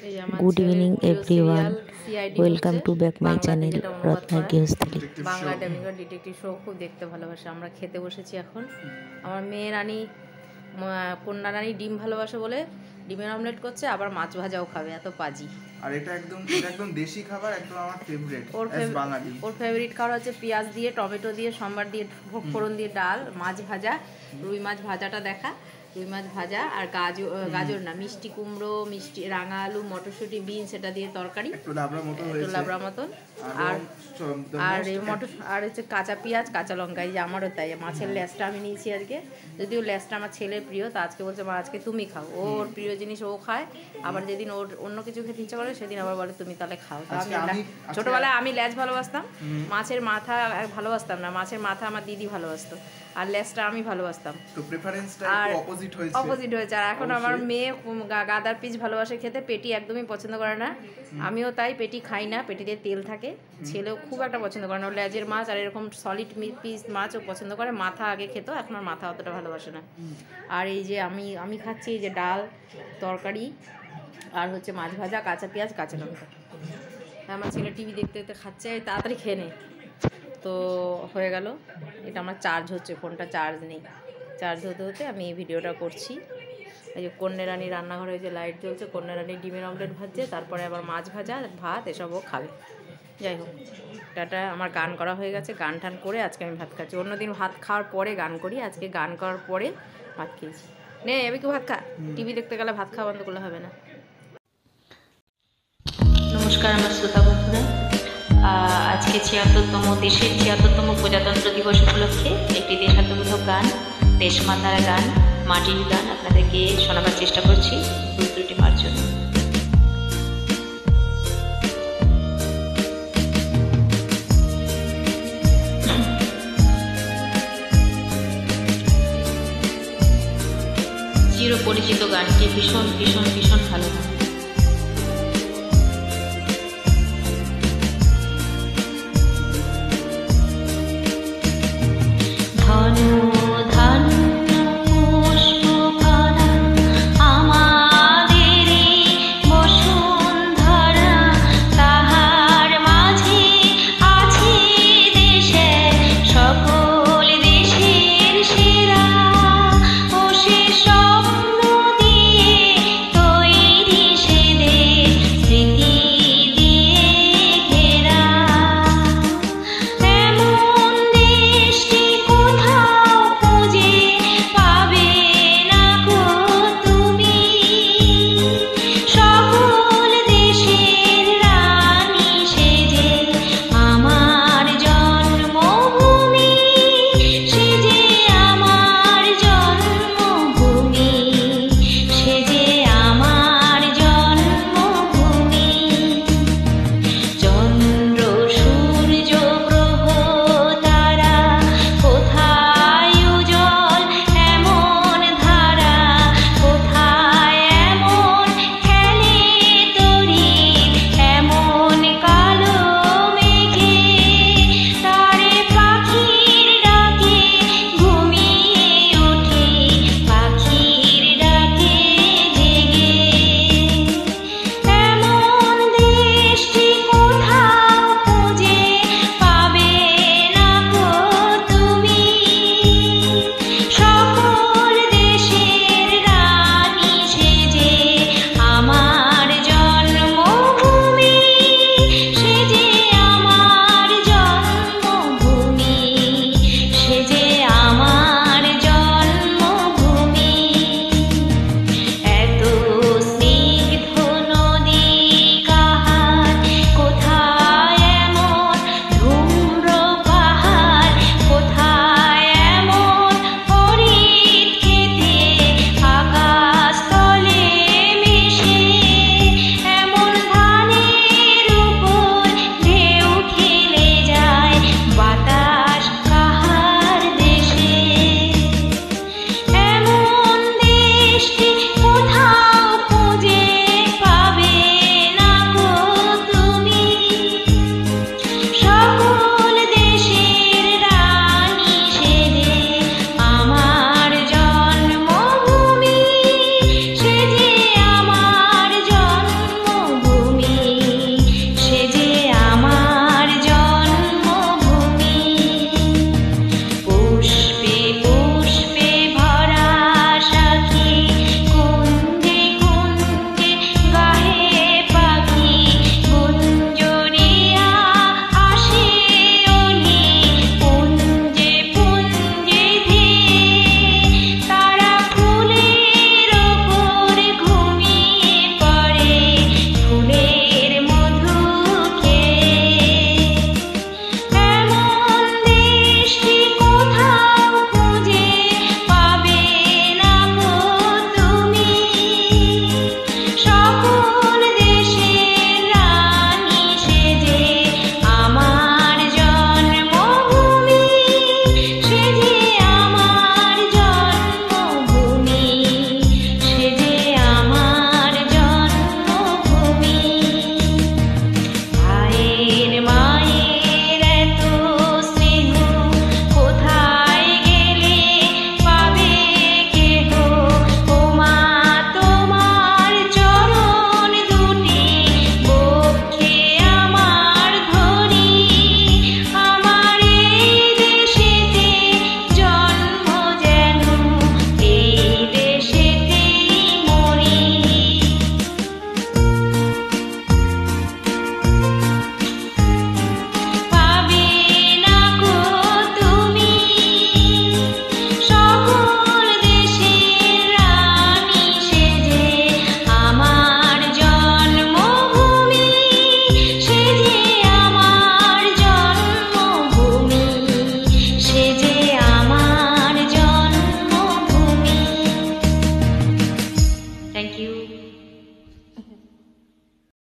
Good evening everyone. Welcome to back my channel রত্নার গৃহস্থলী। Bangla demigod detective show খুব দেখতে ভালোবাসে। আমরা খেতে বসেছি এখন। আমার মেয়ে রানী কন্যা রানী ডিম ভালোবাসে বলে ডিমের অমলেট করছে, আবার মাছ ভাজাও খাবে, এত পাজি। আর এটা একদম দেশি খাবার, একদম আমার ফেভারিট। ওর ফেভারিট খাবার হচ্ছে পেঁয়াজ দিয়ে, টমেটো দিয়ে, সম্বার দিয়ে, ফোড়ন দিয়ে ডাল, মাছ ভাজা, রুই মাছ ভাজাটা দেখা, রুই মাছ ভাজা আর গাজর না মিষ্টি কুমড়ো, মিষ্টি রাঙা আলু, মটরশুঁটি, বিন সেটা দিয়ে তরকারি, একটু লাবড়া মতন, আর হচ্ছে কাঁচা পেঁয়াজ, কাঁচা লঙ্কা। এই যে আমারও তাই, মাছের লেজটা আমি নিয়েছি আজকে, যদিও লেজটা আমার ছেলের প্রিয়, তা আজকে বলছে মা আজকে তুমি খাও, ওর প্রিয় জিনিস ও খায়, আবার যেদিন ওর অন্য কিছু খেতে ইচ্ছা করে সেদিন আবার বলে তুমি তাহলে খাও। তো আমি ছোটবেলায় আমি লেজ ভালোবাসতাম, মাছের মাথা ভালোবাসতাম না, মাছের মাথা আমার দিদি ভালোবাসতো, আর লেজটা আমি ভালোবাসতাম, তো প্রেফারেন্সটা একটু অপোজিট হয়েছে। আর এখন আমার মেয়ে গাদার পিস ভালোবাসে খেতে, পেটি একদমই পছন্দ করে না, আমিও তাই, পেটি খাই না, পেটিতে তেল থাকে। ছেলেও খুব একটা পছন্দ করে না, ওর লেজের মাছ আর এরকম সলিড পিস মাছও পছন্দ করে, মাথা আগে খেত, এখন আর মাথা অতটা ভালোবাসে না। আর এই যে আমি খাচ্ছি এই যে ডাল, তরকারি, আর হচ্ছে মাছ ভাজা, কাঁচা পেঁয়াজ, কাঁচা লঙ্কা। আমার ছেলে টিভি দেখতে দেখতে খাচ্ছে, তাড়াতাড়ি খেয়ে নে। তো হয়ে গেল, এটা আমার চার্জ হচ্ছে, ফোনটা চার্জ নেই, চার্জ হতে হতে আমি এই ভিডিওটা করছি। এই যে কন্যা রানী রান্নাঘরে যে লাইট জ্বলছে, কন্যা রানী ডিমের অমলেট ভাজছে, তারপরে আবার মাছ ভাজা, ভাত এসবও খাবে। যাই হোক, টাটা। আমার গান করা হয়ে গেছে, গান টান করে আজকে আমি ভাত খাচ্ছি। অন্যদিন ভাত খাওয়ার পরে গান করি, আজকে গান করার পরে ভাত খেয়েছি। নে এবার কি ভাত খা, টিভি দেখতে গেলে ভাত খাওয়া বন্ধ করলে হবে না। নমস্কার আমার শ্রোতা বন্ধুরা, আজকে দেশের ৭৬তম প্রজাতন্ত্র দিবস উপলক্ষে একটি দেশাত্মবোধক গান, দেশমাতার গান, মাটির গান আপনাদেরকে শোনাবার চেষ্টা করছি, ভুল ত্রুটি মার্জনা। চিরপরিচিত গানটি ভীষণ ভীষণ ভীষণ ভালো।